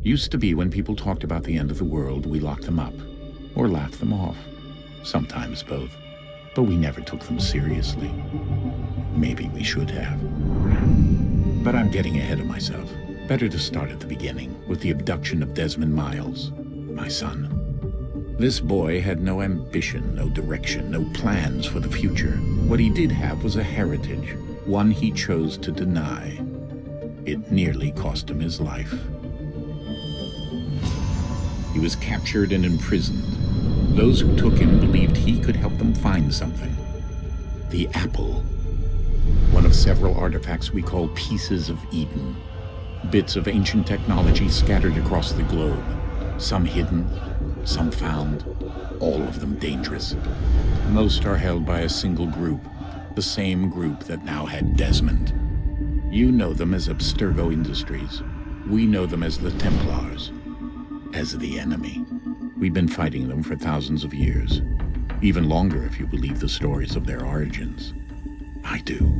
Used to be when people talked about the end of the world, we locked them up. Or laughed them off. Sometimes both. But we never took them seriously. Maybe we should have. But I'm getting ahead of myself. Better to start at the beginning, with the abduction of Desmond Miles, my son. This boy had no ambition, no direction, no plans for the future. What he did have was a heritage, one he chose to deny. It nearly cost him his life. He was captured and imprisoned. Those who took him believed he could help them find something. The apple. One of several artifacts we call Pieces of Eden. Bits of ancient technology scattered across the globe. Some hidden, some found, all of them dangerous. Most are held by a single group, the same group that now had Desmond. You know them as Abstergo Industries. We know them as the Templars, as the enemy. We've been fighting them for thousands of years, even longer if you believe the stories of their origins. I do.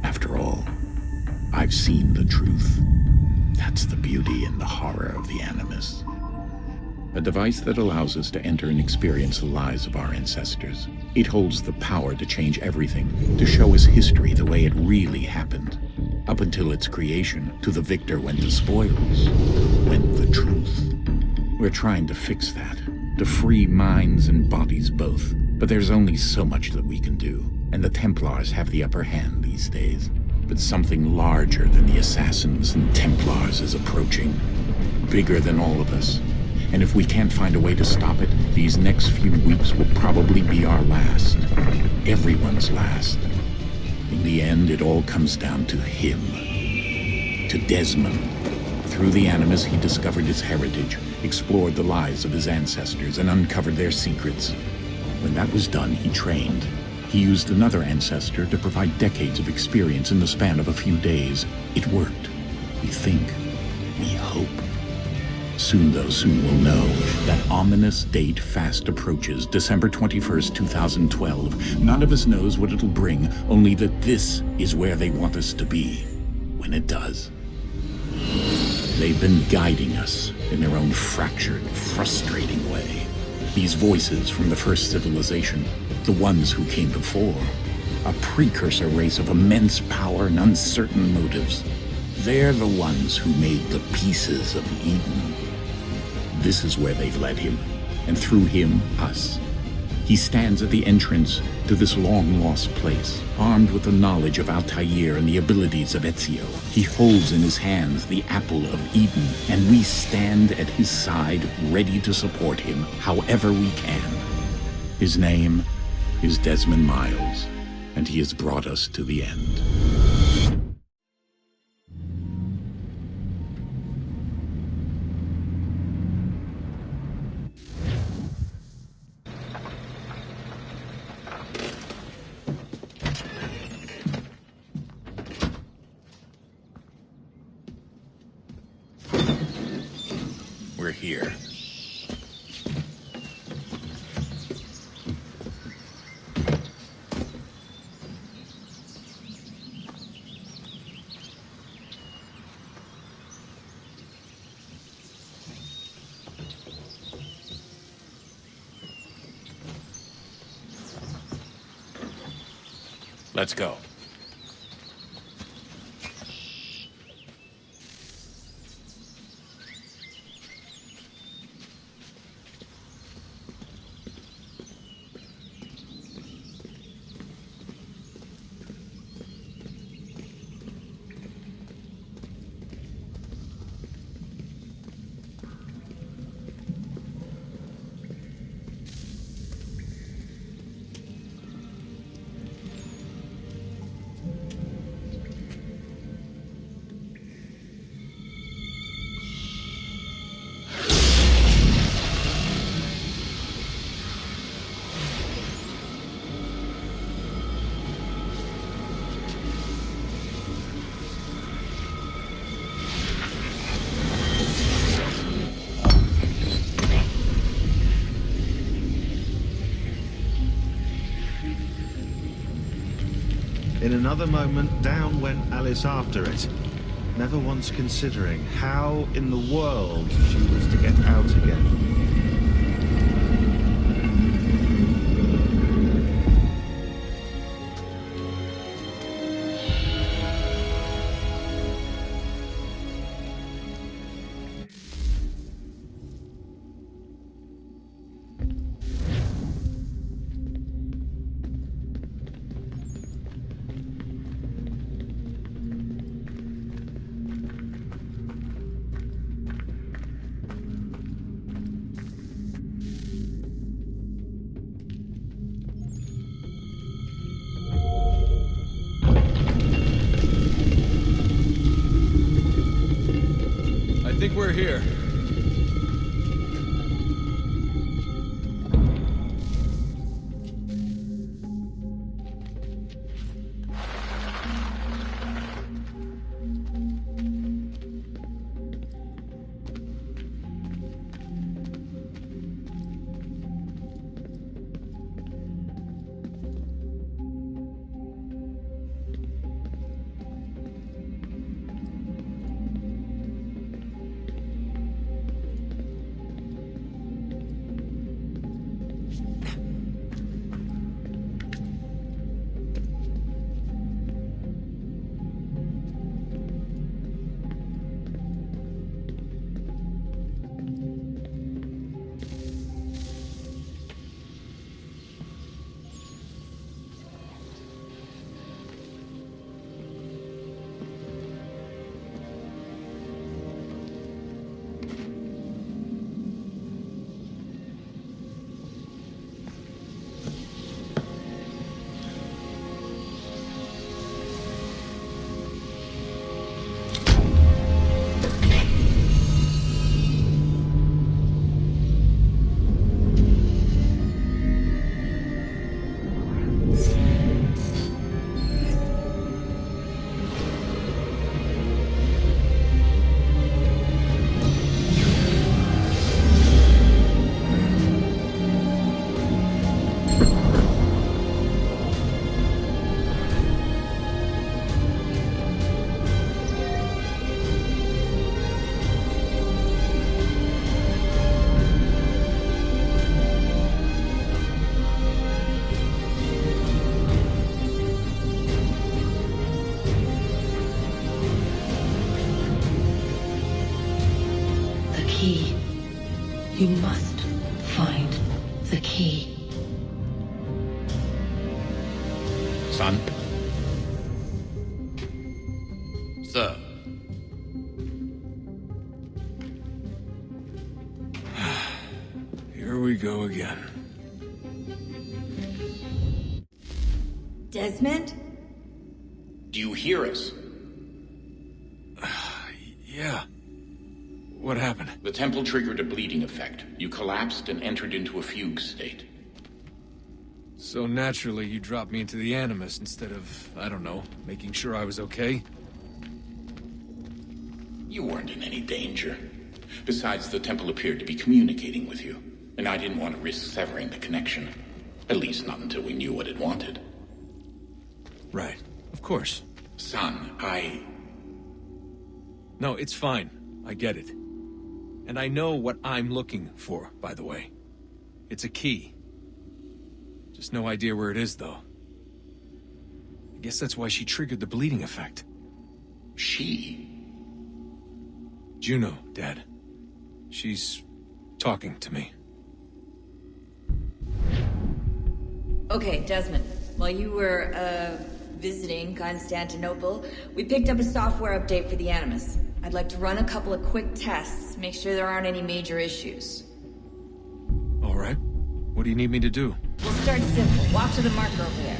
After all, I've seen the truth. That's the beauty and the horror of the Animus. A device that allows us to enter and experience the lives of our ancestors. It holds the power to change everything, to show us history the way it really happened. Up until its creation, to the victor went the spoils, went the truth. We're trying to fix that, to free minds and bodies both. But there's only so much that we can do, and the Templars have the upper hand these days. But something larger than the Assassins and Templars is approaching, bigger than all of us. And if we can't find a way to stop it, these next few weeks will probably be our last. Everyone's last. In the end, it all comes down to him. To Desmond. Through the Animus, he discovered his heritage, explored the lives of his ancestors, and uncovered their secrets. When that was done, he trained. He used another ancestor to provide decades of experience in the span of a few days. It worked. We think. We hope. Soon, though, soon we'll know. That ominous date fast approaches, December 21st, 2012. None of us knows what it'll bring, only that this is where they want us to be, when it does. They've been guiding us in their own fractured, frustrating way. These voices from the first civilization, the ones who came before, a precursor race of immense power and uncertain motives. They're the ones who made the Pieces of Eden. This is where they've led him, and through him, us. He stands at the entrance to this long-lost place, armed with the knowledge of Altair and the abilities of Ezio. He holds in his hands the Apple of Eden, and we stand at his side, ready to support him however we can. His name is Desmond Miles, and he has brought us to the end. We're here. Let's go. In another moment, down went Alice after it. never once considering how in the world she was to get out again. I think we're here. You must find the key. Son? Sir. Here we go again. Desmond? Do you hear us? Yeah. What happened? The temple triggered a bleeding effect. You collapsed and entered into a fugue state. So naturally, you dropped me into the Animus instead of, I don't know, making sure I was okay? You weren't in any danger. Besides, the temple appeared to be communicating with you, and I didn't want to risk severing the connection. At least not until we knew what it wanted. Right. Of course. Son, No, it's fine. I get it. And I know what I'm looking for, by the way. It's a key. Just no idea where it is, though. I guess that's why she triggered the bleeding effect. She? Juno, Dad. She's talking to me. Okay, Desmond. While you were, visiting Constantinople, we picked up a software update for the Animus. I'd like to run a couple of quick tests, make sure there aren't any major issues. All right. What do you need me to do? We'll start simple. Walk to the marker over there.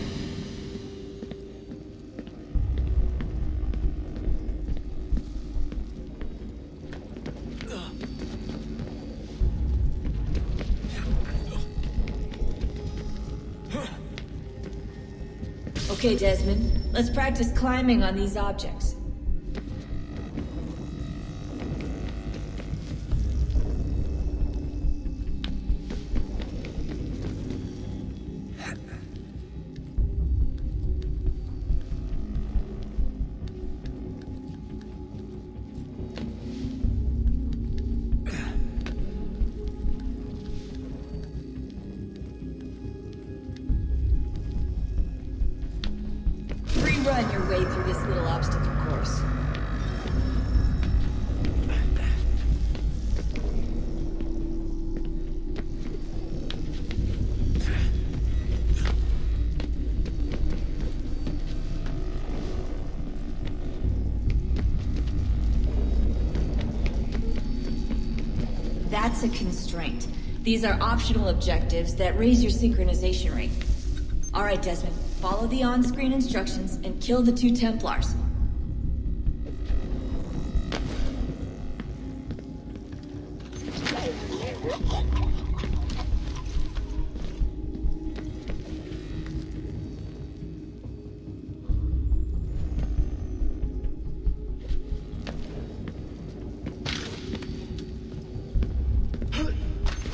Okay, Desmond. Let's practice climbing on these objects. Templars. That's a constraint. These are optional objectives that raise your synchronization rate. Alright, Desmond. Follow the on-screen instructions and kill the 2 Templars.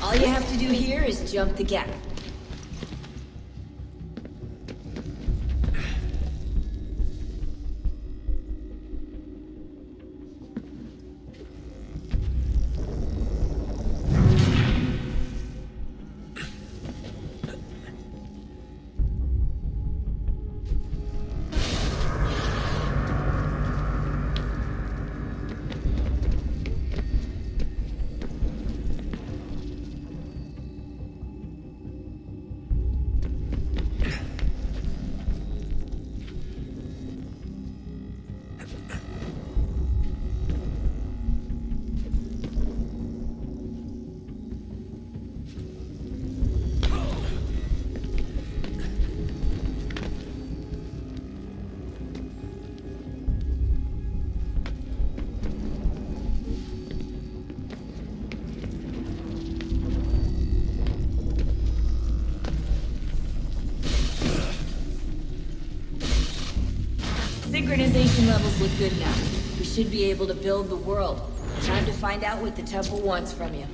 All you have to do here is jump the gap. Synchronization levels look good now. We should be able to build the world. Time to find out what the temple wants from you.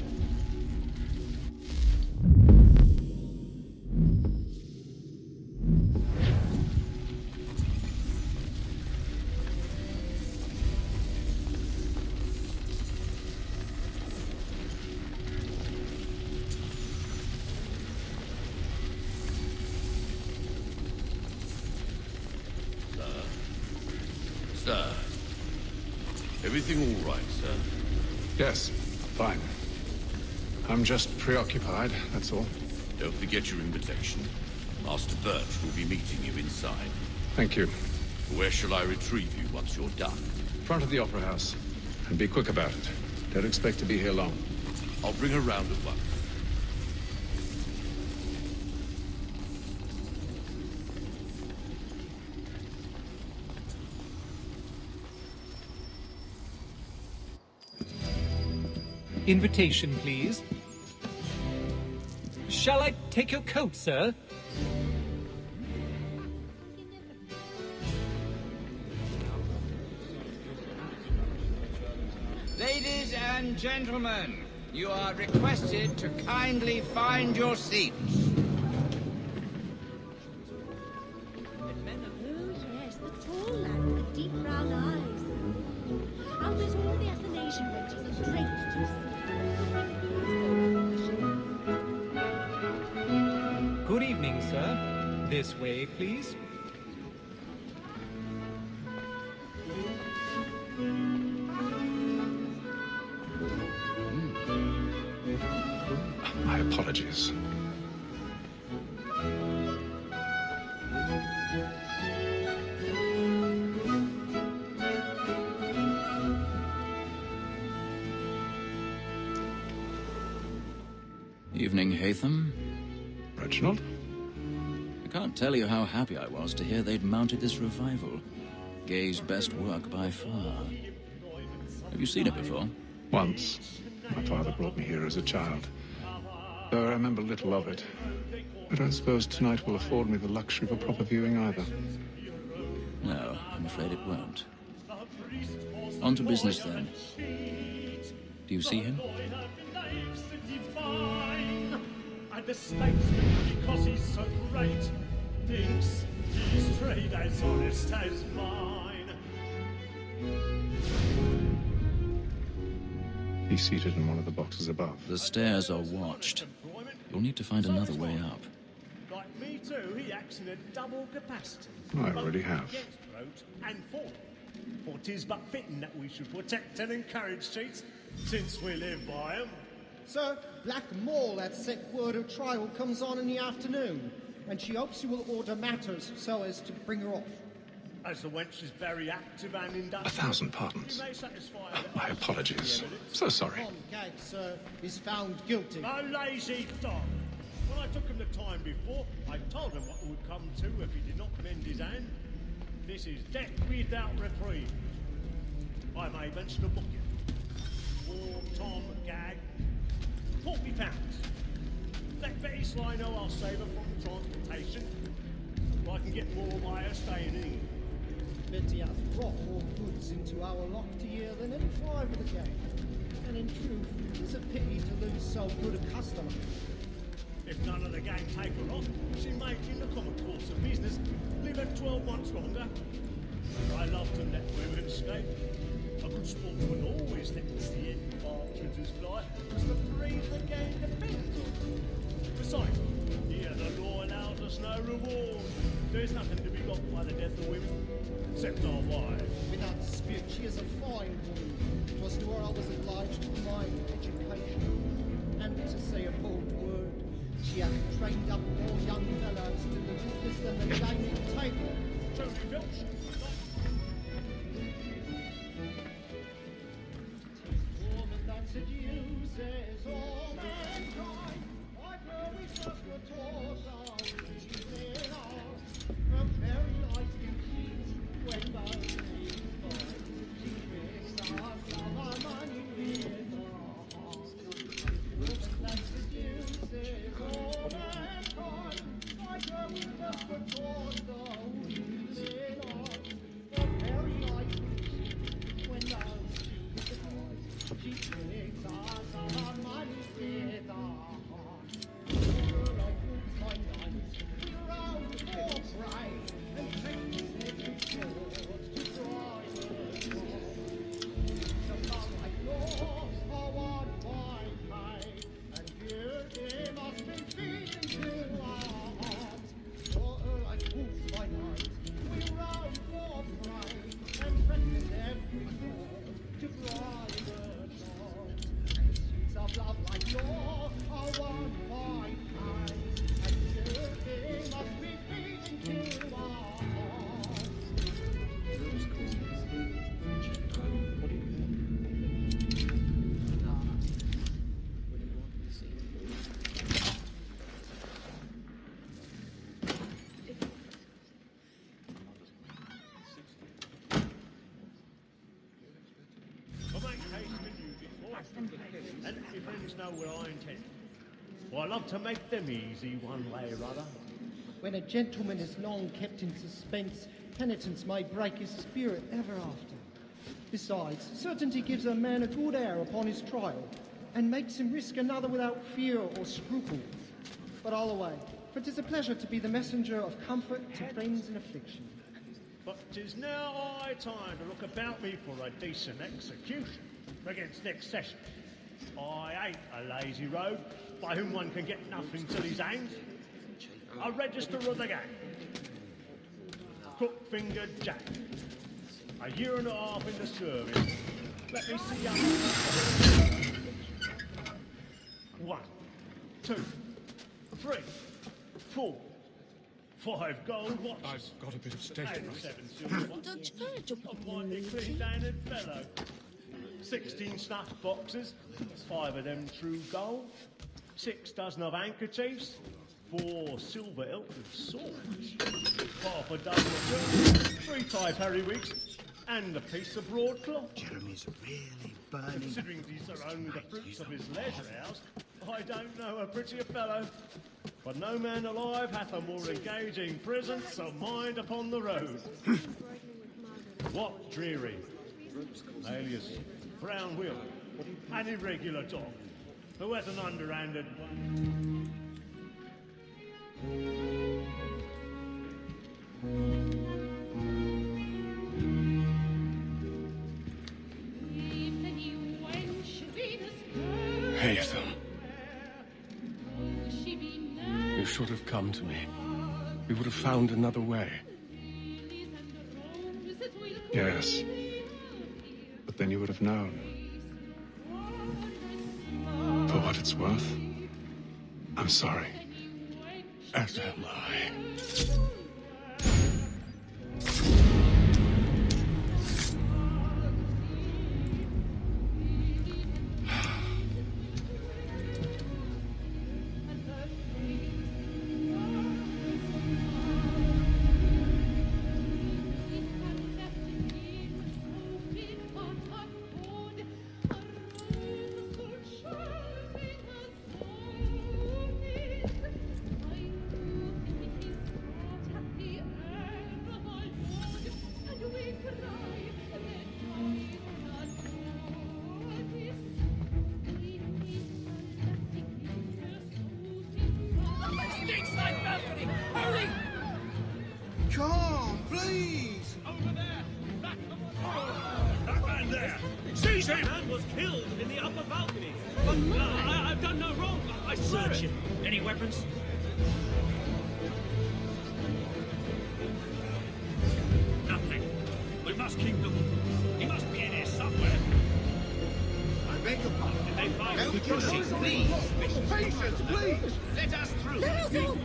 Sir. Everything all right, sir? Yes, fine. I'm just preoccupied, that's all. Don't forget your invitation. Master Birch will be meeting you inside. Thank you. Where shall I retrieve you once you're done? Front of the Opera House. And be quick about it. Don't expect to be here long. I'll bring her round at once. Invitation, please. Shall I take your coat, sir? Ladies and gentlemen, you are requested to kindly find your seats. Oh, yes, the tall lad with the deep brown eyes. Out with all the Athanasian wenches and draped to see. Good evening, sir. This way, please. My apologies. Evening, Hatham. Reginald? I can't tell you how happy I was to hear they'd mounted this revival. Gay's best work by far. Have you seen it before? Once. My father brought me here as a child. Though I remember little of it. I don't suppose tonight will afford me the luxury of a proper viewing either. No, I'm afraid it won't. On to business then. Do you see him? And the statesman, because he's so great, thinks he's trade as honest as mine. He's seated in one of the boxes above. The stairs are watched. You'll need to find another way up. Like me too, he acts in a double capacity. I already have. Against roads and for them. For 'tis but fitting that we should protect and encourage cheats, since we live by 'em. Sir, Black Mall had sent word her trial comes on in the afternoon, and she hopes you will order matters so as to bring her off. As the wench is very active and industrious, 1,000 pardons. you may satisfy her My apologies. So sorry. Tom Gag, sir, is found guilty. A lazy dog! When I took him the time before, I told him what would come to if he did not mend his hand. This is death without reprieve. I may venture to book him. For Tom Gag, £40. Let Betty Sly know I'll save her from transportation. I can get more by her staying in. Betty hath brought more goods into our locked year than any five of the gang. And in truth, it's a pity to lose so good a customer. If none of the gang take her off, she may, in the common course of business, live her 12 months longer. I love to let women escape. A good sportsman always lets the end partridges fly, because the breed the gang depends on. Besides, here the law allows us no reward. There's nothing to be got by the death of women, except our wives. Without dispute, she is a fine woman. 'Twas to her I was obliged to mine education. And to say a bold word, she hath trained up more young fellows to the business than the gaming table. Truly, Filch. Woman that seduces all mankind, like her we just were taught our evening hours. Her very life you choose when those things fall. She makes us love our money with her heart. Woman that seduces all mankind, like her we just were taught our evening hours. Her very life you choose when those things fall. She takes us our money with her heart. Over like wolves by night, we round for prey, and takes every sword to drive her home. The love like yours are one by pay, and beauty must be feeding to our hearts. Over like wolves by night, we round for prey, and practice every sword to drive her home. Of love like yours are one by kind, and beauty must be feeding to our hearts. I'll make haste with you before, and let your friends know what I intend. Well, I love to make them easy one way or other. When a gentleman is long kept in suspense, penitence may break his spirit ever after. Besides, certainty gives a man a good air upon his trial, and makes him risk another without fear or scruple. But all away, for 'tis a pleasure to be the messenger of comfort to friends in affliction. But 'tis now high time to look about me for a decent execution against next session. I ain't a lazy rogue by whom one can get nothing till he's hanged. A register of the gang. Crook-fingered Jack. A year and a half in the service. Let me see you. 1, 2, 3, 4, 5 gold watches. I've got a bit of steak. And 7 silver watches. A mighty clean-handed fellow. 16 snuff boxes, 5 of them true gold, 6 dozen of handkerchiefs, 4 silver hilted swords, half a dozen of silver, 3 tie periwigs, and a piece of broadcloth. Jeremy's really burning. Considering these are only the fruits of his leisure house, I don't know a prettier fellow. But no man alive hath a more engaging presence of mind upon the road. What dreary, alias Brown Will, an irregular dog, who has an underhanded Haytham. You should have come to me. We would have found another way. Yes. then you would have known. For what it's worth, I'm sorry. As am I. Come, please! Over there! That man there! Seize him! That man was killed in the upper balcony. But I've done no wrong. I swear it. Any weapons? Nothing. We must keep them. He must be in here somewhere. I beg your pardon. Did they find him? Please! Patience, please! Let us through. Let us all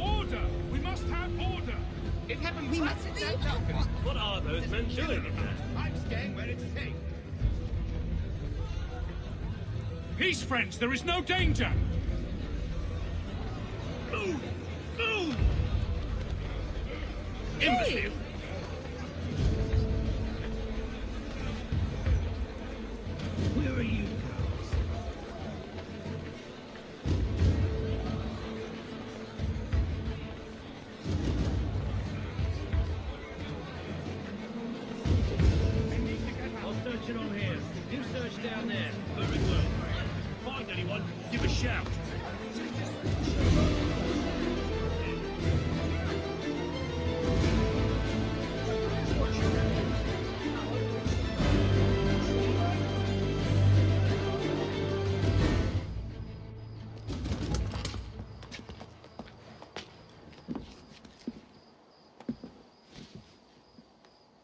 Order! We must have order! It happened right at that balcony. What are those men doing in there? I'm staying where it's safe. Peace, friends! There is no danger! Move! Move! Imbecile! Where are you? I'll search it on here. You search down there. Very well. Find anyone, give a shout.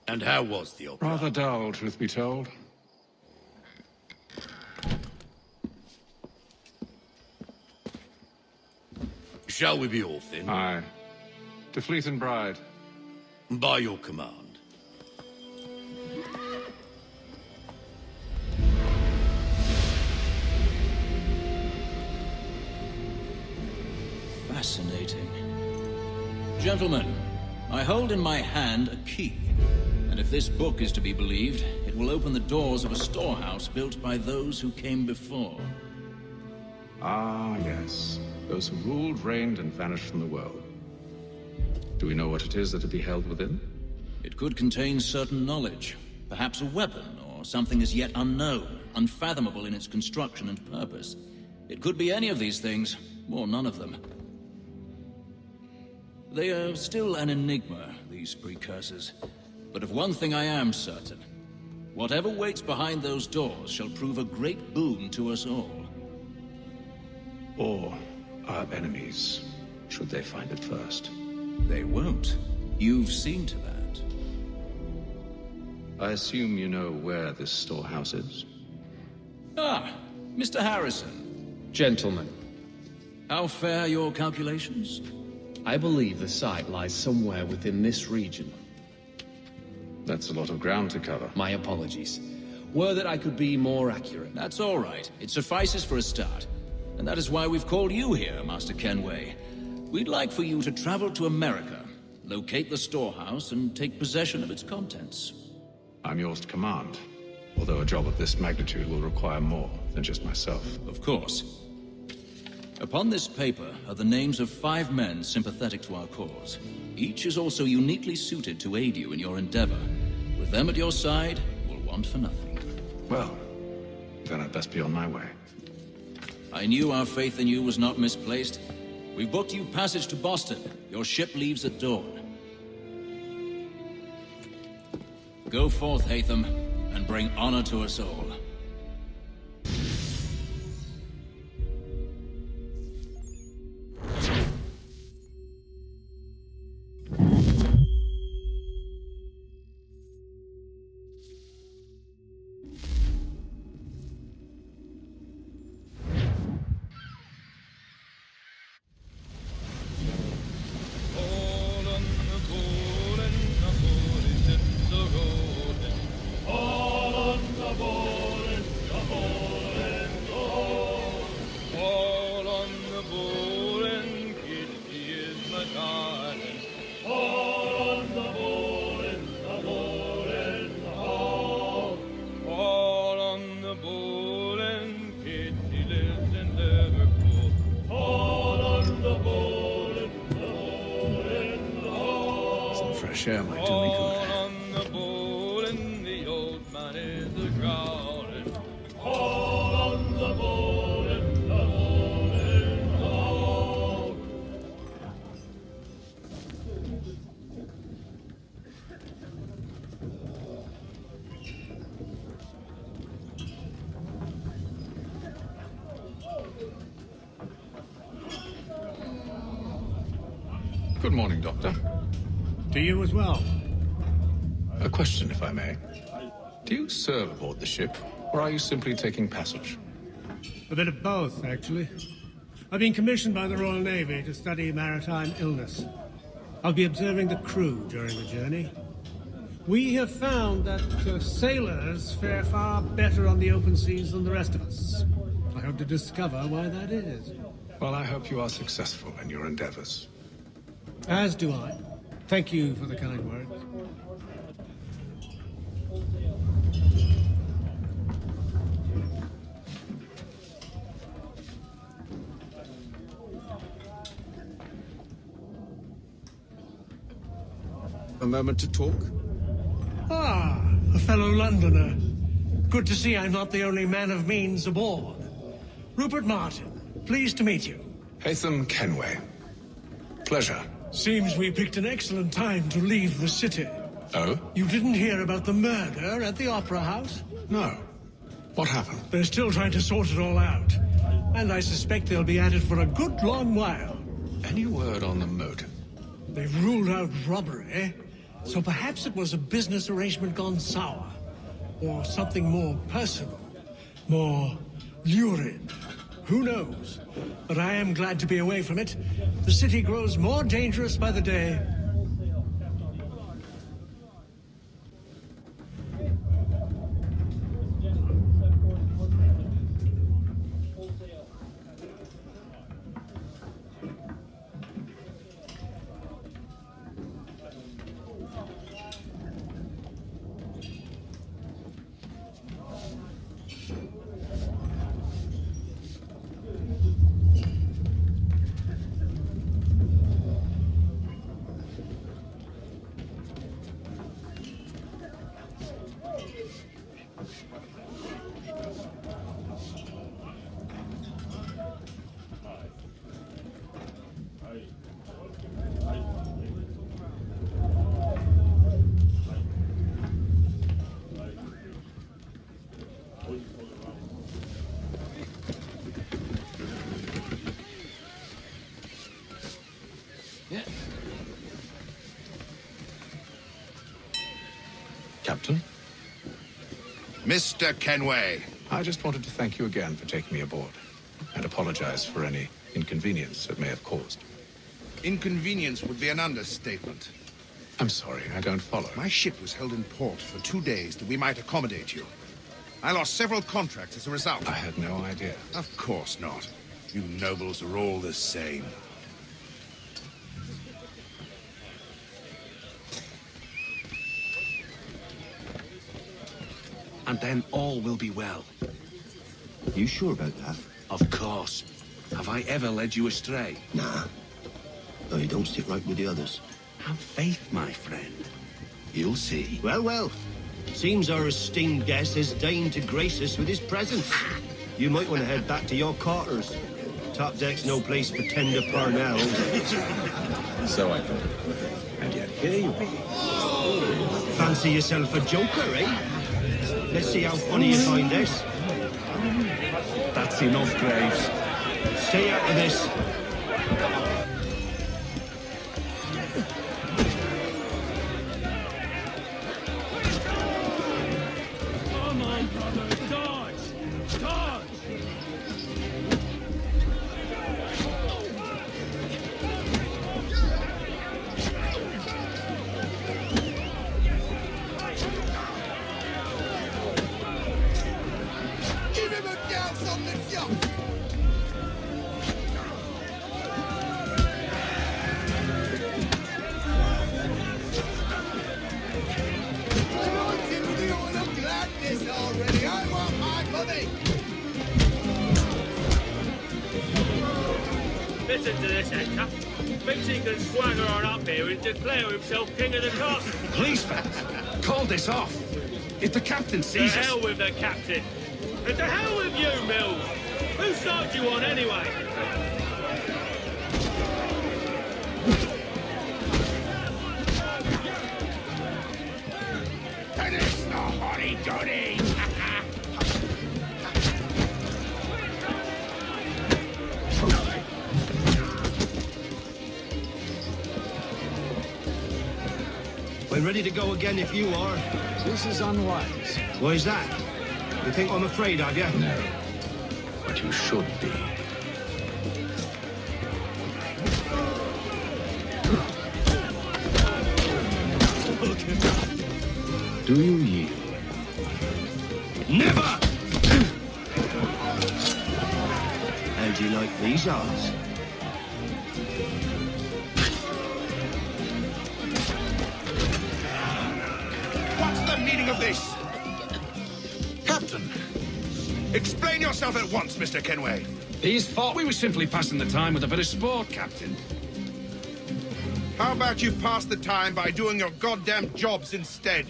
And how was the opera? Rather dull, truth be told. Shall we be off then? Aye. To Fleet and Bride. By your command. Fascinating. Gentlemen, I hold in my hand a key. And if this book is to be believed, it will open the doors of a storehouse built by those who came before. Ah, yes. Those who ruled, reigned, and vanished from the world. Do we know what it is that to be held within? It could contain certain knowledge. Perhaps a weapon, or something as yet unknown, unfathomable in its construction and purpose. It could be any of these things, or none of them. They are still an enigma, these precursors. But of one thing I am certain. Whatever waits behind those doors shall prove a great boon to us all. Or our enemies, should they find it first. They won't. You've seen to that. I assume you know where this storehouse is? Ah, Mr. Harrison. Gentlemen, How fare your calculations? I believe the site lies somewhere within this region. That's a lot of ground to cover. My apologies. Were that I could be more accurate. That's all right. It suffices for a start. And that is why we've called you here, Master Kenway. We'd like for you to travel to America, locate the storehouse, and take possession of its contents. I'm yours to command, although a job of this magnitude will require more than just myself. Of course. Upon this paper are the names of 5 men sympathetic to our cause. Each is also uniquely suited to aid you in your endeavor. With them at your side, we'll want for nothing. Well, then I'd best be on my way. I knew our faith in you was not misplaced. We've booked you passage to Boston. Your ship leaves at dawn. Go forth, Hatham, and bring honor to us all. fresh air might do me good. On the bowl and the old man is a growling. All on the bowl and the bowl and the bowl. Good morning, Doctor. To you as well. A question, if I may. Do you serve aboard the ship, or are you simply taking passage? A bit of both, actually. I've been commissioned by the Royal Navy to study maritime illness. I'll be observing the crew during the journey. We have found that sailors fare far better on the open seas than the rest of us. I hope to discover why that is. Well, I hope you are successful in your endeavors. As do I. Thank you for the kind words. A moment to talk? Ah, a fellow Londoner. Good to see I'm not the only man of means aboard. Rupert Martin, pleased to meet you. Haytham Kenway. Pleasure. Seems we picked an excellent time to leave the city. Oh? You didn't hear about the murder at the Opera House? No. What happened? They're still trying to sort it all out. And I suspect they'll be at it for a good long while. Any word on the motive? They've ruled out robbery, so perhaps it was a business arrangement gone sour. Or something more personal. More lurid. Who knows? But I am glad to be away from it. The city grows more dangerous by the day. Captain? Mr. Kenway. I just wanted to thank you again for taking me aboard, and apologize for any inconvenience it may have caused. Inconvenience would be an understatement. I'm sorry, I don't follow. My ship was held in port for 2 days that we might accommodate you. I lost several contracts as a result. I had no idea. Of course not. You nobles are all the same. And then all will be well. You sure about that? Of course. Have I ever led you astray? Nah. No, you don't stick right with the others. Have faith, my friend. You'll see. Well, well. Seems our esteemed guest has deigned to grace us with his presence. You might want to head back to your quarters. Top deck's no place for tender parnells. So I thought. And yet here you be. Fancy yourself a joker, eh? Let's see how funny you find this. That's enough, Graves. Stay out of this. Come on, brother, dodge! Dodge! Give him a douse on the jump! I'm on into the oil of gladness already. I want my money! Listen to this, Hector. Thinks he can swagger on up here and declare himself king of the castle. Please, fellas, call this off. If the captain To sees us... hell with the captain. And to hell with you, Mills. Whose side you on, anyway? Finish the hotty-toddy! We're ready to go again if you are. This is unwise. Why is that? You think I'm afraid of you? No. But you should be. Do you yield? Never! How do you like these odds? What's the meaning of this? Captain! Explain yourself at once, Mr. Kenway. These thought we were simply passing the time with a bit of sport, Captain. How about you pass the time by doing your goddamn jobs instead?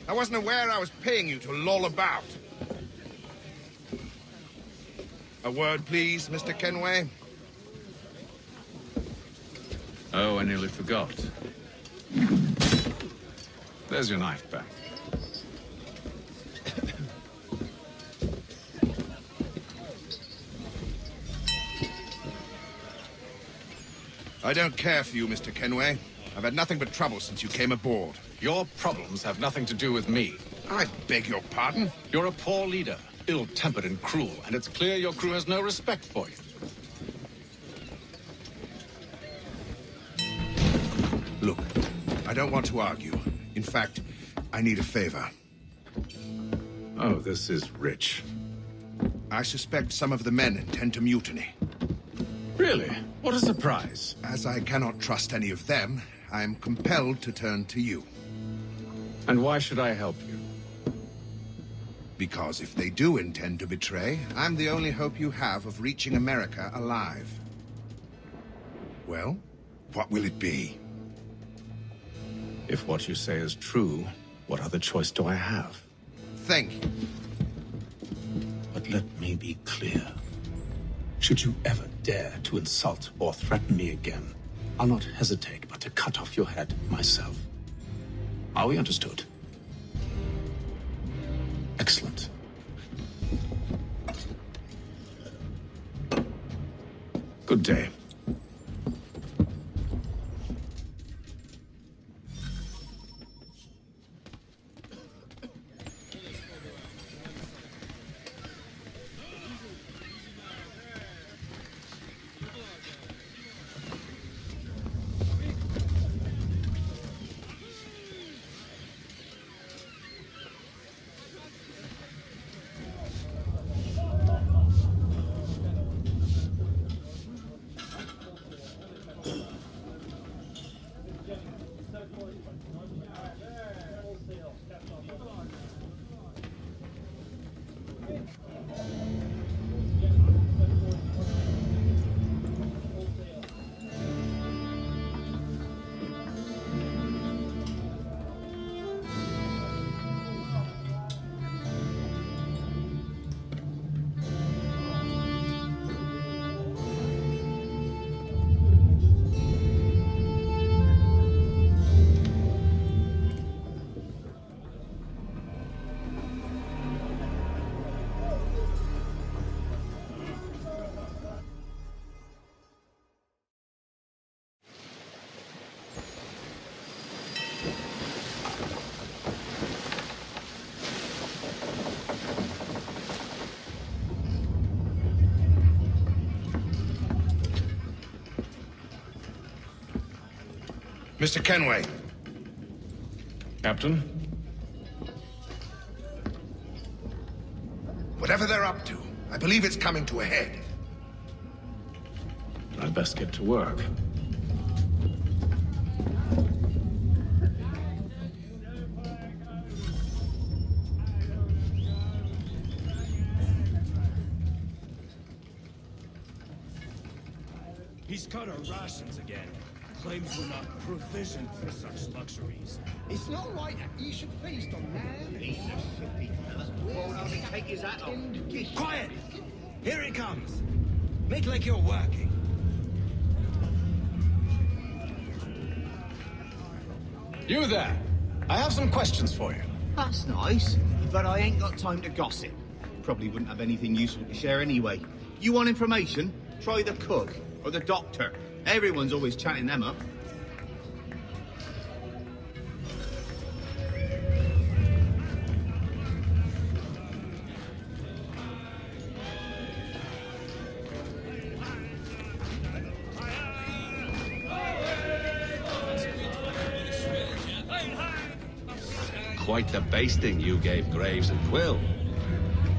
I wasn't aware I was paying you to loll about. A word, please, Mr. Kenway. Oh, I nearly forgot. There's your knife back. I don't care for you, Mr. Kenway. I've had nothing but trouble since you came aboard. Your problems have nothing to do with me. I beg your pardon? You're a poor leader, ill-tempered and cruel, and it's clear your crew has no respect for you. Look, I don't want to argue. In fact, I need a favor. Oh, this is rich. I suspect some of the men intend to mutiny. Really? What a surprise. As I cannot trust any of them, I am compelled to turn to you. And why should I help you? Because if they do intend to betray, I'm the only hope you have of reaching America alive. Well, what will it be? If what you say is true, what other choice do I have? Thank you. But let me be clear. Should you ever dare to insult or threaten me again, I'll not hesitate but to cut off your head myself. Are we understood? Excellent. Good day. Mr. Kenway. Captain? Whatever they're up to, I believe it's coming to a head. I'd best get to work. He's cut our rations again. claims we're not provisioned for such luxuries. It's not right that you should feast on man. He's a shifty fella. Won't only take his hat off. Quiet! Here it comes. Make like you're working. You there! I have some questions for you. That's nice, but I ain't got time to gossip. Probably wouldn't have anything useful to share anyway. You want information? Try the cook or the doctor. Everyone's always chatting them up. Quite the basting you gave Graves and Quill.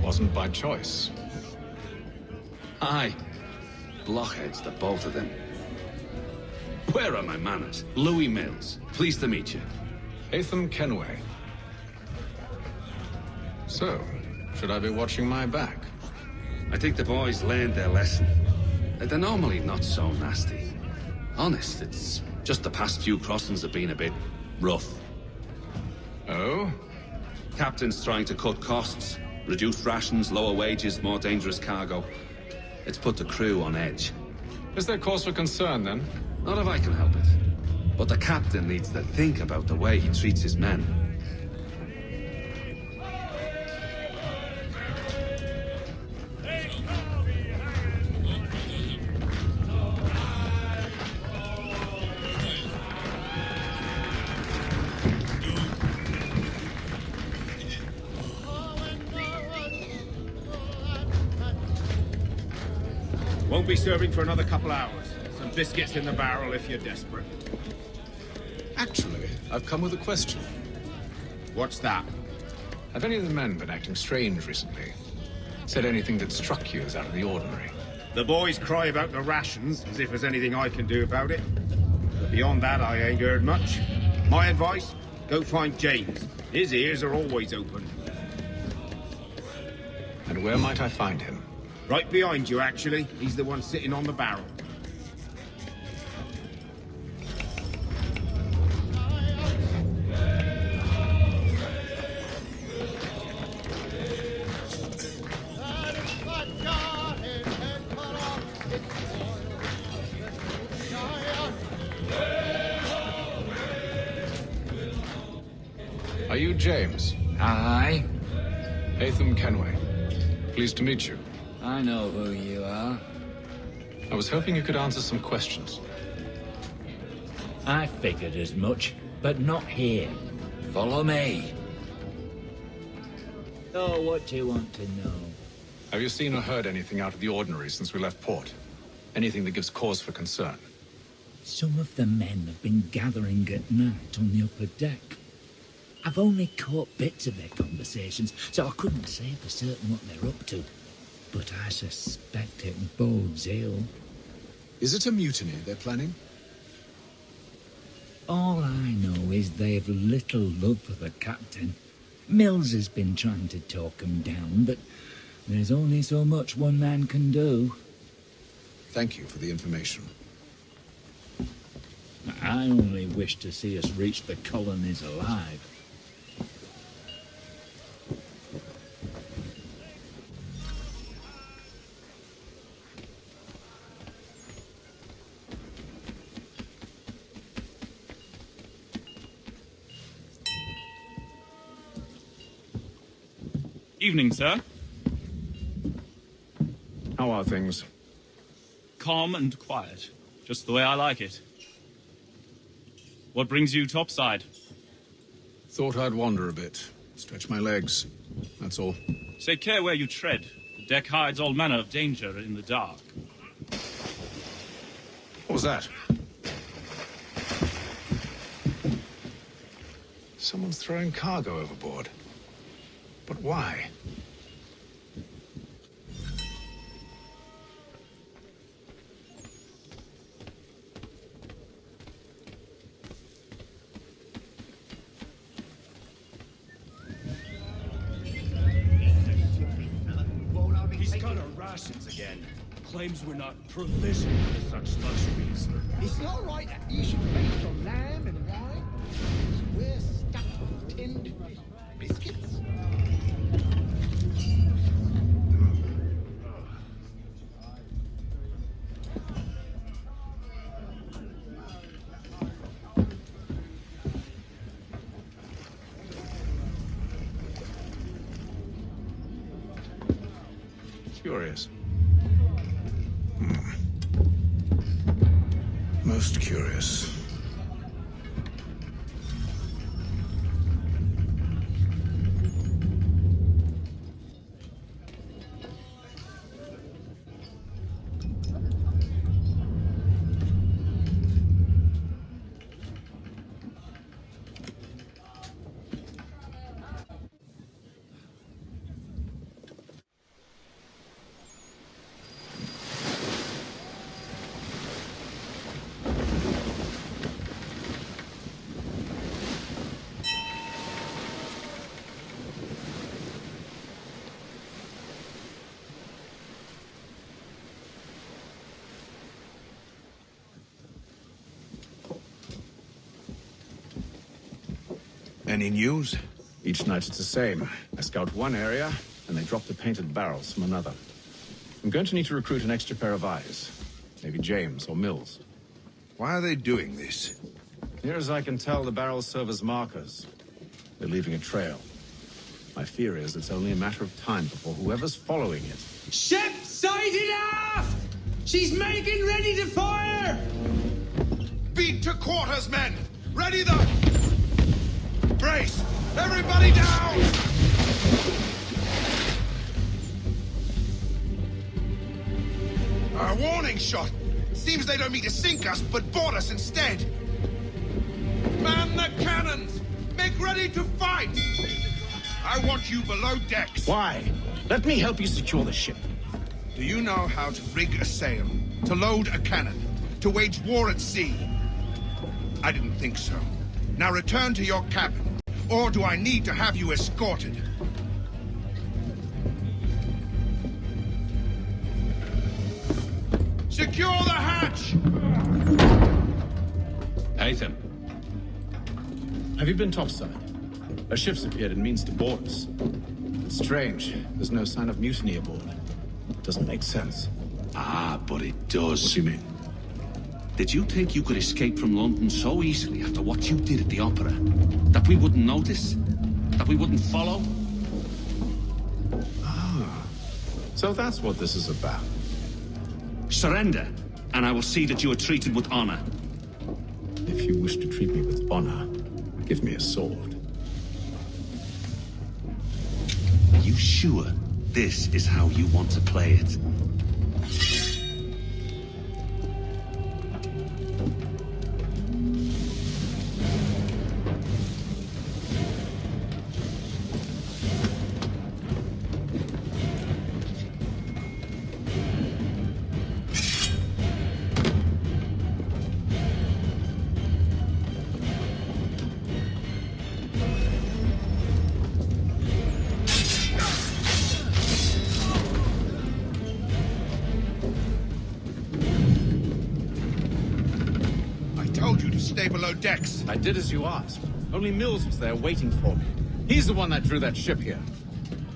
Wasn't by choice. Aye. Blockheads, the both of them. Where are my manners? Louis Mills. Pleased to meet you. Hatham Kenway. So, should I be watching my back? I think the boys learned their lesson. They're normally not so nasty. Honest, it's just the past few crossings have been a bit rough. Oh? Captain's trying to cut costs. Reduce rations, lower wages, more dangerous cargo. It's put the crew on edge. Is there cause for concern, then? Not if I can help it. But the captain needs to think about the way he treats his men. Won't be serving for another couple hours. Some biscuits in the barrel if you're desperate. Actually, I've come with a question. What's that? Have any of the men been acting strange recently? Said anything that struck you as out of the ordinary? The boys cry about the rations, as if there's anything I can do about it. But beyond that, I ain't heard much. My advice? Go find James. His ears are always open. And where might I find him? Right behind you, actually. He's the one sitting on the barrel. Are you James? Aye. Hatham Kenway. Pleased to meet you. I know who you are. I was hoping you could answer some questions. I figured as much, but not here. Follow me. So, what do you want to know? Have you seen or heard anything out of the ordinary since we left port? Anything that gives cause for concern? Some of the men have been gathering at night on the upper deck. I've only caught bits of their conversations, so I couldn't say for certain what they're up to. But I suspect it bodes ill. Is it a mutiny they're planning? All I know is they've little love for the captain. Mills has been trying to talk him down, but there's only so much one man can do. Thank you for the information. I only wish to see us reach the colonies alive. Evening, sir. How are things? Calm and quiet. Just the way I like it. What brings you topside? Thought I'd wander a bit. Stretch my legs. That's all. Take care where you tread. The deck hides all manner of danger in the dark. What was that? Someone's throwing cargo overboard. But why? He's got our rations again. claims we're not provisioned with such luxuries. It's not right that you should feast on lamb and wine. We're stuffed with tinned biscuits. Curious. Most curious. Any news? Each night it's the same. I scout one area, and they drop the painted barrels from another. I'm going to need to recruit an extra pair of eyes. Maybe James or Mills. Why are they doing this? Near as I can tell, the barrels serve as markers. They're leaving a trail. My fear is it's only a matter of time before whoever's following it. Ship sighted aft! She's making ready to fire! Beat to quarters, men! Ready the... Brace! Everybody down! A warning shot! Seems they don't mean to sink us, but board us instead! Man the cannons! Make ready to fight! I want you below decks. Why? Let me help you secure the ship. Do you know how to rig a sail? To load a cannon? To wage war at sea? I didn't think so. Now return to your cabin. Or do I need to have you escorted? Secure the hatch! Haytham. Have you been topside? A ship's appeared and means to board us. It's strange. There's no sign of mutiny aboard. It doesn't make sense. Ah, but it does. What do you mean? Did you think you could escape from London so easily after what you did at the opera? That we wouldn't notice? That we wouldn't follow? Ah. So that's what this is about. Surrender, and I will see that you are treated with honor. If you wish to treat me with honor, give me a sword. Are you sure this is how you want to play it? Stay below decks. I did as you asked. Only Mills was there waiting for me. He's the one that drew that ship here.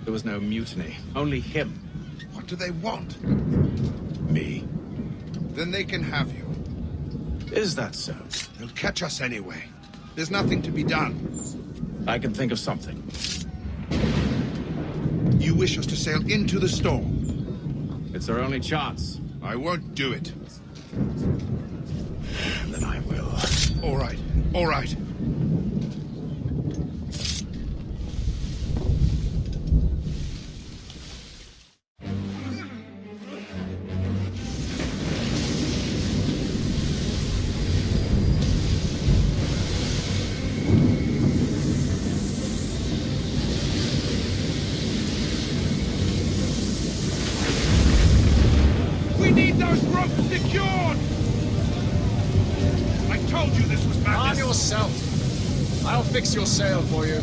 There was no mutiny, only him. What do they want? Me. Then they can have you. Is that so? They'll catch us anyway. There's nothing to be done. I can think of something. You wish us to sail into the storm? It's our only chance. I won't do it. Then I will. All right, all right. We need those ropes secured! I told you this was madness! Arm yourself. I'll fix your sail for you.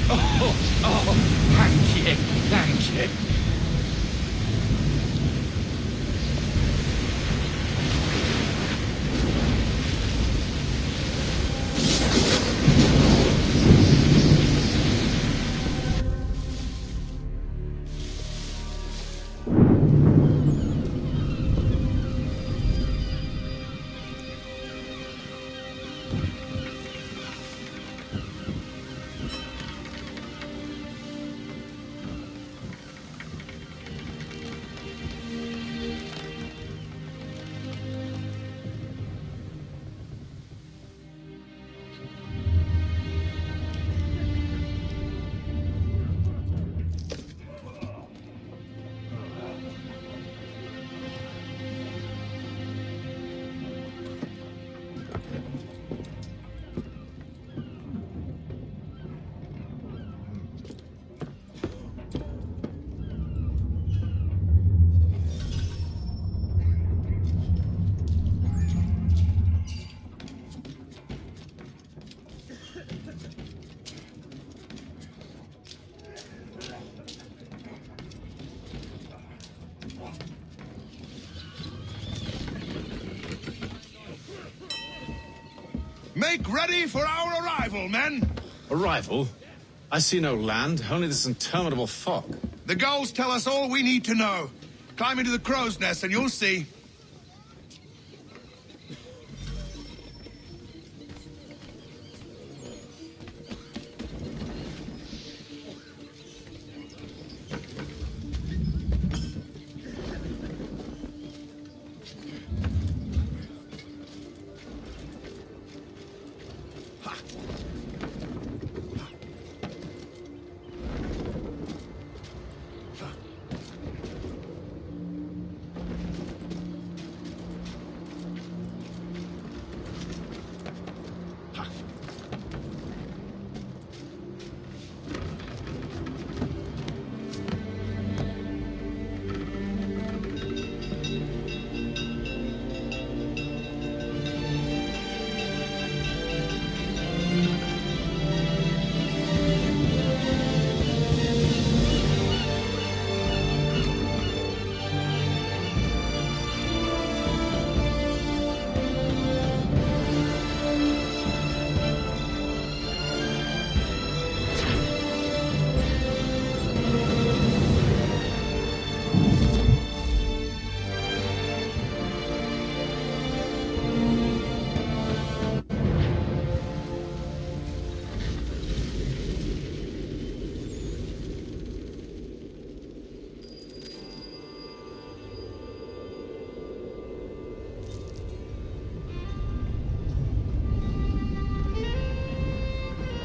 Thank you, thank you. Make ready for our arrival, men! Arrival? I see no land, only this interminable fog. The gulls tell us all we need to know. Climb into the crow's nest and you'll see.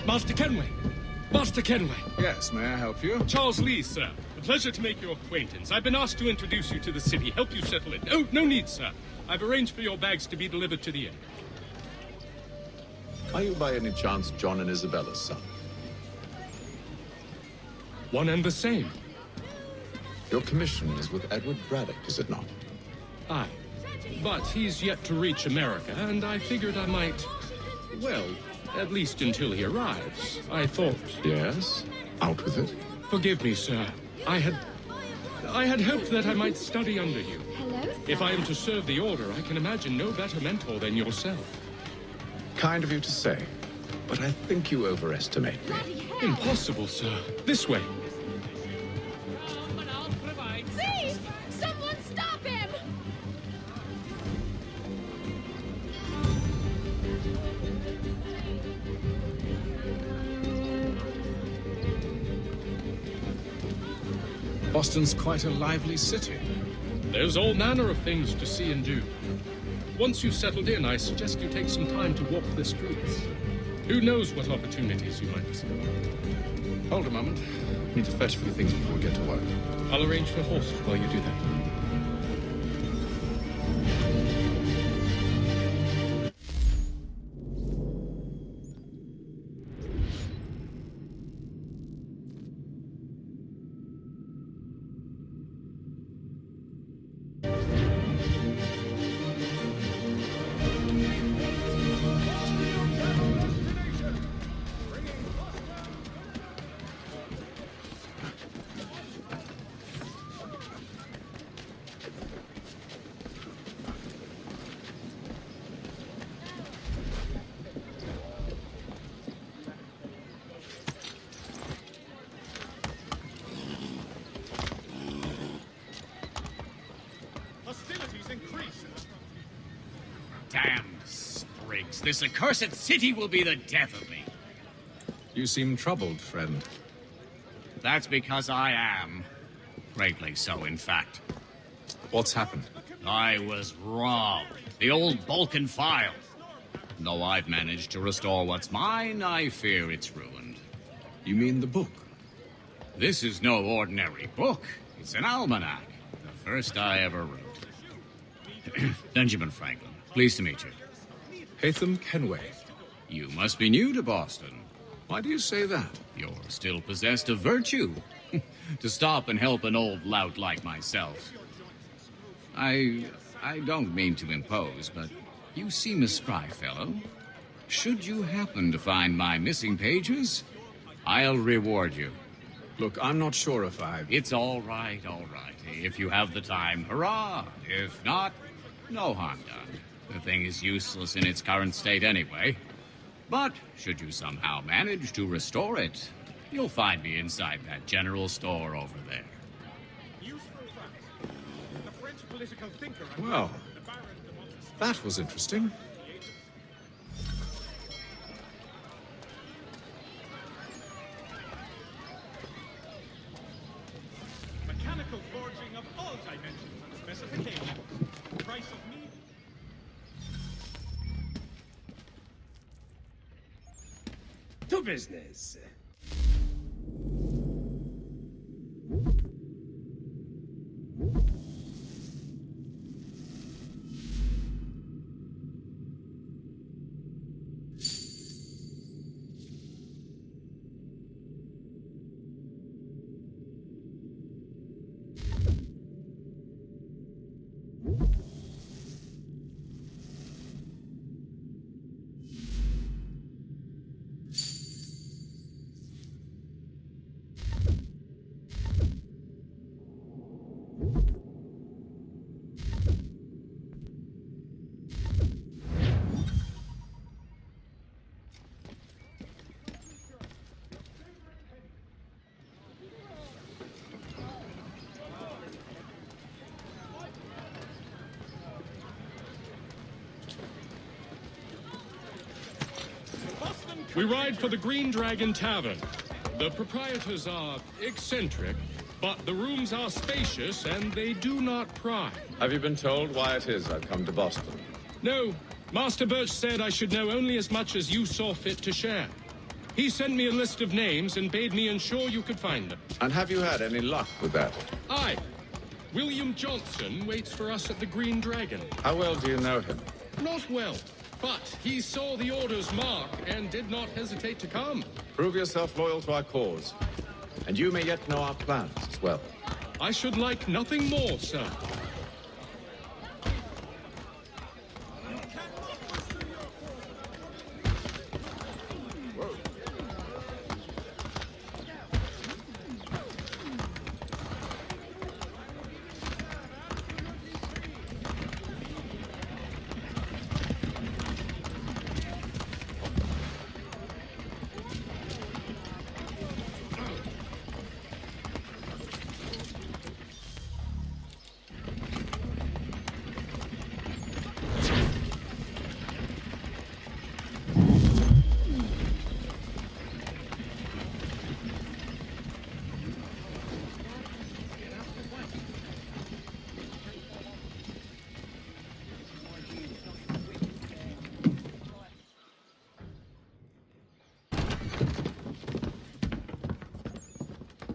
Master Kenway! Master Kenway! Yes, may I help you? Charles Lee, sir. A pleasure to make your acquaintance. I've been asked to introduce you to the city, help you settle it. Oh, no need, sir. I've arranged for your bags to be delivered to the inn. Are you by any chance John and Isabella's son? One and the same. Your commission is with Edward Braddock, is it not? Aye. But he's yet to reach America, and I figured I might... well, at least until he arrives. I thought... Yes? Out with it. Forgive me, sir. I had hoped that I might study under you. If I am to serve the Order, I can imagine no better mentor than yourself. Kind of you to say, but I think you overestimate me. Impossible, sir. This way. Please! Someone stop him! Boston's quite a lively city. There's all manner of things to see and do. Once you've settled in, I suggest you take some time to walk the streets. Who knows what opportunities you might discover. Hold a moment. Need to fetch a few things before we get to work. I'll arrange for Horst while you do that. this accursed city will be the death of me. You seem troubled, friend. That's because I am. Greatly so, in fact. What's happened? I was robbed. The old Vulcan file. Though I've managed to restore what's mine, I fear it's ruined. You mean the book? This is no ordinary book. It's an almanac. The first I ever wrote. Benjamin Franklin, pleased to meet you. Haytham Kenway. You must be new to Boston. Why do you say that? You're still possessed of virtue. To stop and help an old lout like myself. I don't mean to impose, but you seem a spry fellow. Should you happen to find my missing pages, I'll reward you. Look, I'm not sure if I... It's all right, all right. If you have the time, hurrah. If not, no harm done. The thing is useless in its current state anyway. But should you somehow manage to restore it, you'll find me inside that general store over there. Well, that was interesting. Mechanical forging of all dimensions and specifications. Price of meat. To business. We ride for the Green Dragon Tavern. The proprietors are eccentric, but the rooms are spacious and they do not pry. Have you been told why it is I've come to Boston? No. Master Birch said I should know only as much as you saw fit to share. He sent me a list of names and bade me ensure you could find them. And have you had any luck with that? Aye. William Johnson waits for us at the Green Dragon. How well do you know him? Not well, but he saw the order's mark and did not hesitate to come. Prove yourself loyal to our cause, and you may yet know our plans as well. I should like nothing more, sir.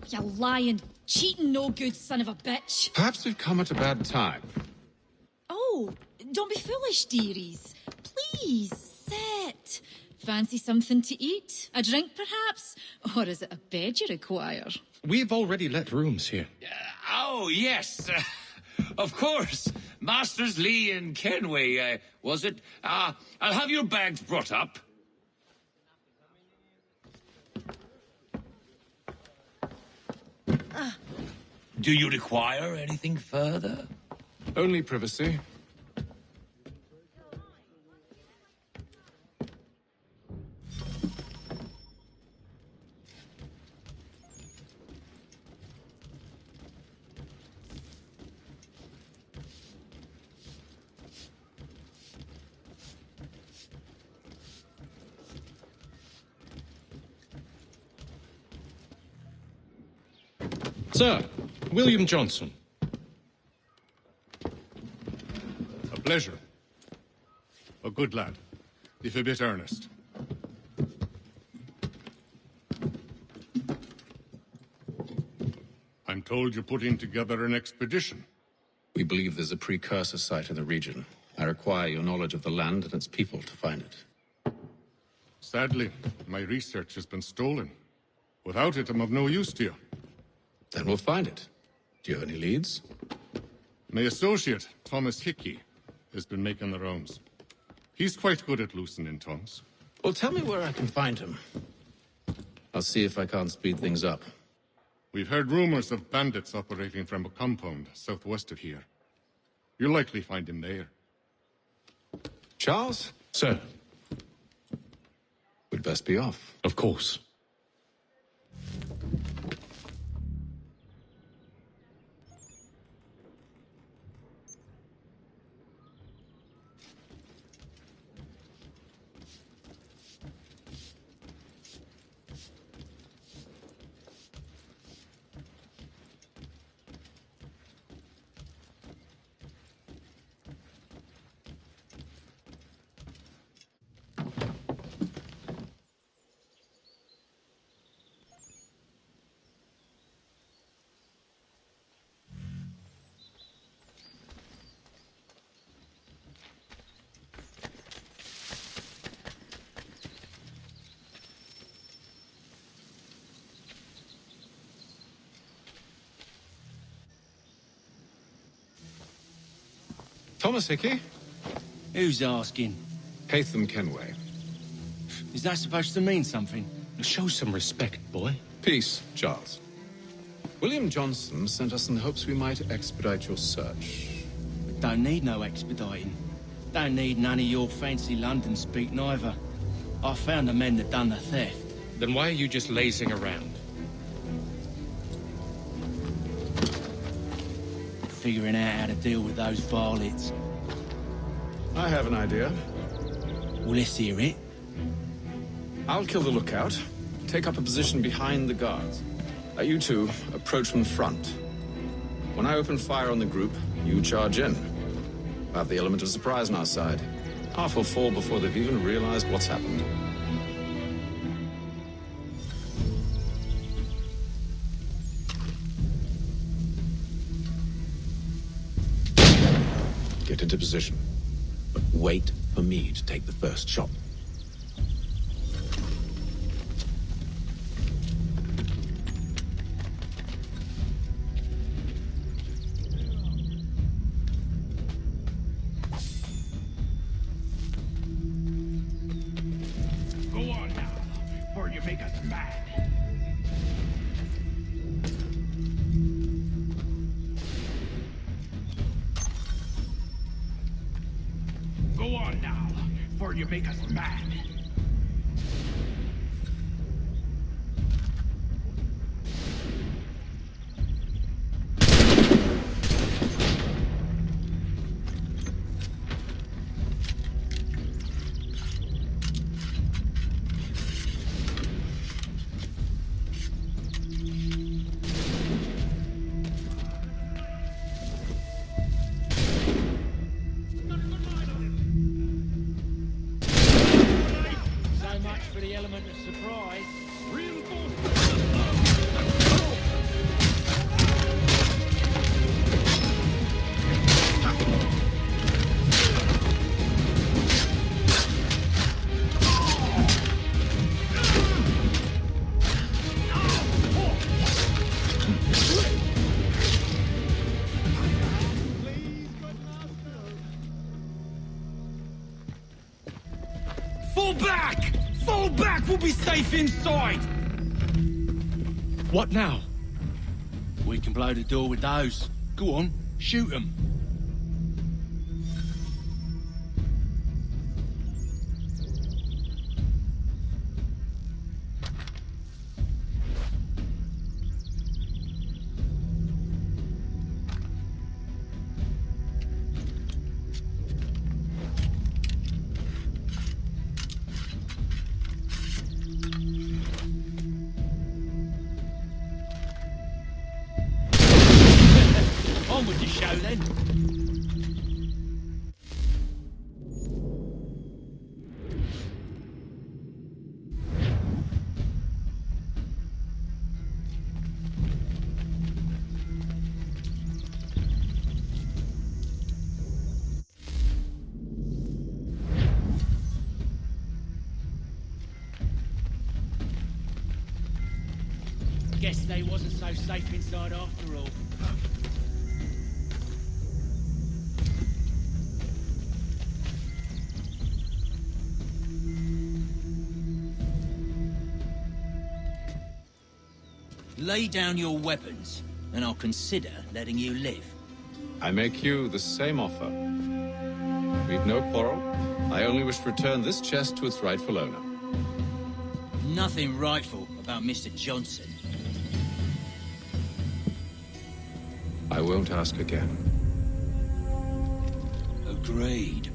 You lying, cheating, no good son of a bitch. Perhaps we've come at a bad time. Oh, don't be foolish, dearies. Please, sit. Fancy something to eat? A drink, perhaps? Or is it a bed you require? We've already let rooms here. Oh, yes. Of course. Masters Lee and Kenway, was it? I'll have your bags brought up. Do you require anything further? Only privacy. Sir, William Johnson. A pleasure. A good lad, if a bit earnest. I'm told you're putting together an expedition. We believe there's a precursor site in the region. I require your knowledge of the land and its people to find it. Sadly, my research has been stolen. Without it, I'm of no use to you. Then we'll find it. Do you have any leads? My associate, Thomas Hickey, has been making the rounds. He's quite good at loosening tongues. Well, tell me where I can find him. I'll see if I can't speed things up. We've heard rumors of bandits operating from a compound southwest of here. You'll likely find him there. Charles? Sir. We'd best be off. Of course. Thomas Hickey? Who's asking? Haytham Kenway. Is that supposed to mean something? Show some respect, boy. Peace, Charles. William Johnson sent us in hopes we might expedite your search. Don't need no expediting. Don't need none of your fancy London speak neither. I found the men that done the theft. Then why are you just lazing around? Figuring out how to deal with those varlets. I have an idea. Well, let's hear it. I'll kill the lookout. Take up a position behind the guards. You two approach from the front. When I open fire on the group, you charge in. We'll have the element of surprise on our side. Half will fall before they've even realized what's happened. Get into position. But wait for me to take the first shot. Go on now, before you make us mad. Go on now, before you make us mad. So much for the element of surprise. Fall back! Fall back! We'll be safe inside! What now? We can blow the door with those. Go on, shoot them. go then. Guess they wasn't so safe inside after all. Lay down your weapons, and I'll consider letting you live. I make you the same offer. We've no quarrel. I only wish to return this chest to its rightful owner. Nothing rightful about Mr. Johnson. I won't ask again. Agreed.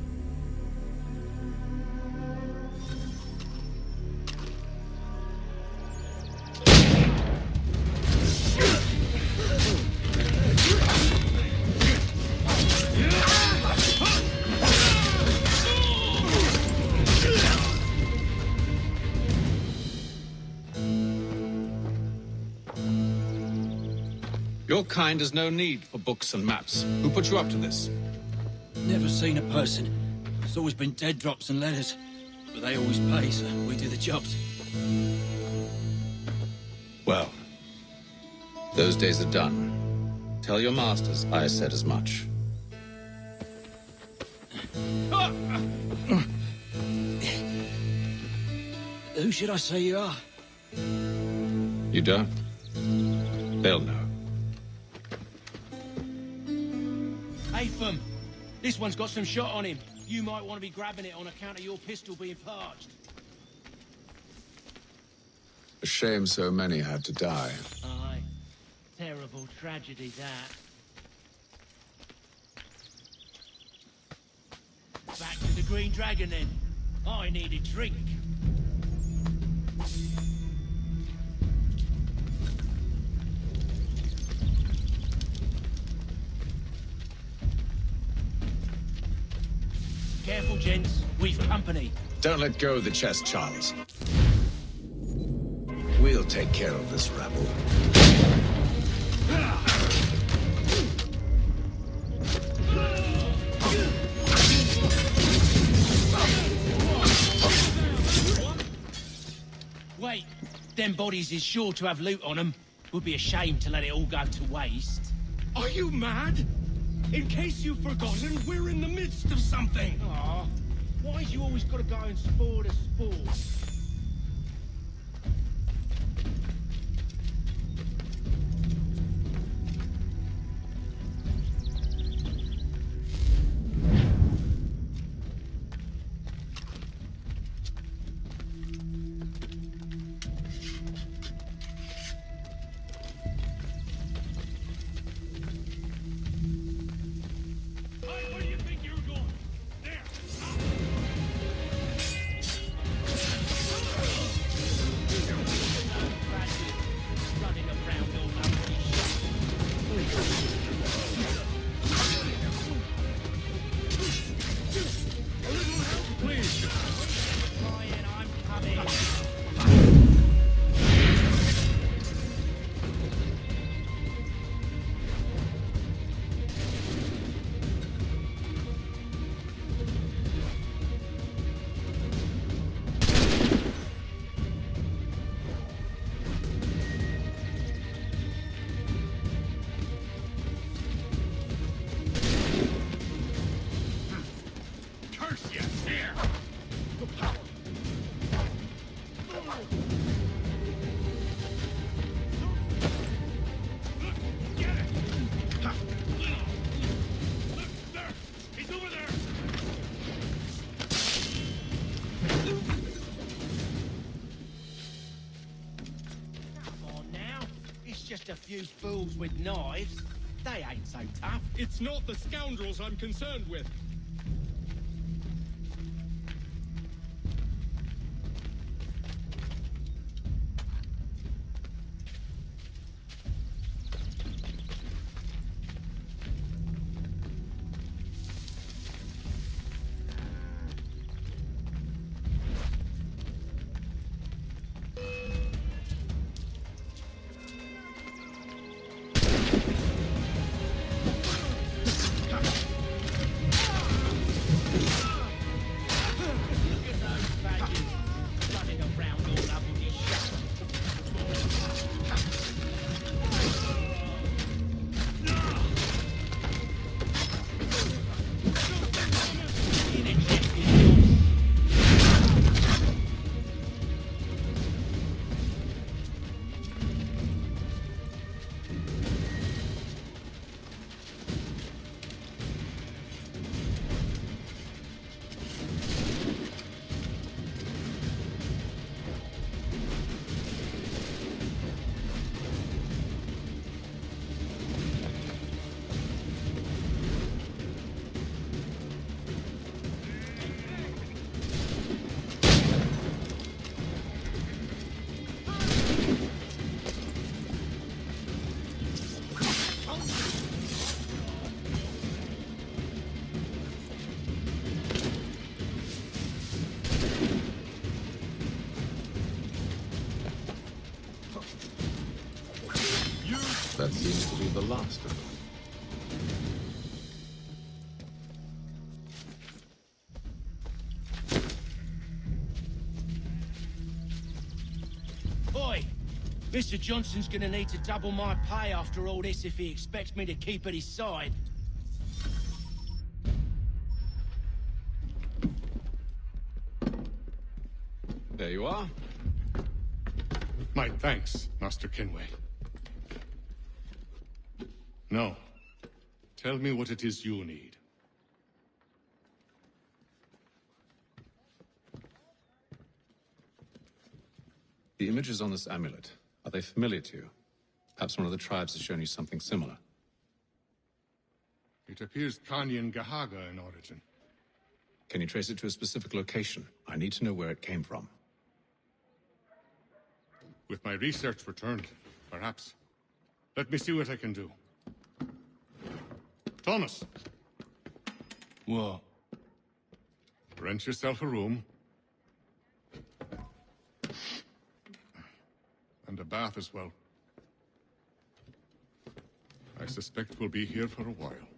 Your kind has no need for books and maps. Who put you up to this? Never seen a person. It's always been dead drops and letters. But they always pay, so we do the jobs. Well, those days are done. Tell your masters I said as much. Who should I say you are? You don't? They'll know. Atham, this one's got some shot on him. You might want to be grabbing it on account of your pistol being parched. A shame so many had to die. Aye. Terrible tragedy, that. Back to the Green Dragon, then. I need a drink. Careful, gents. We've company. Don't let go of the chest, Charles. We'll take care of this rabble. Wait, them bodies is sure to have loot on them. Would be a shame to let it all go to waste. Are you mad? In case you've forgotten, we're in the midst of something. Aw, why's you always gotta go and spoil the sport? A few fools with knives. They ain't so tough. It's not the scoundrels I'm concerned with. That seems to be the last of them. Oi! Mr. Johnson's gonna need to double my pay after all this if he expects me to keep at his side. There you are. My thanks, Master Kenway. Now, tell me what it is you need. The images on this amulet, are they familiar to you? Perhaps one of the tribes has shown you something similar. It appears Kanyan Gahaga in origin. Can you trace it to a specific location? I need to know where it came from. With my research returned, perhaps. Let me see what I can do. Thomas! What? Rent yourself a room. And a bath as well. I suspect we'll be here for a while.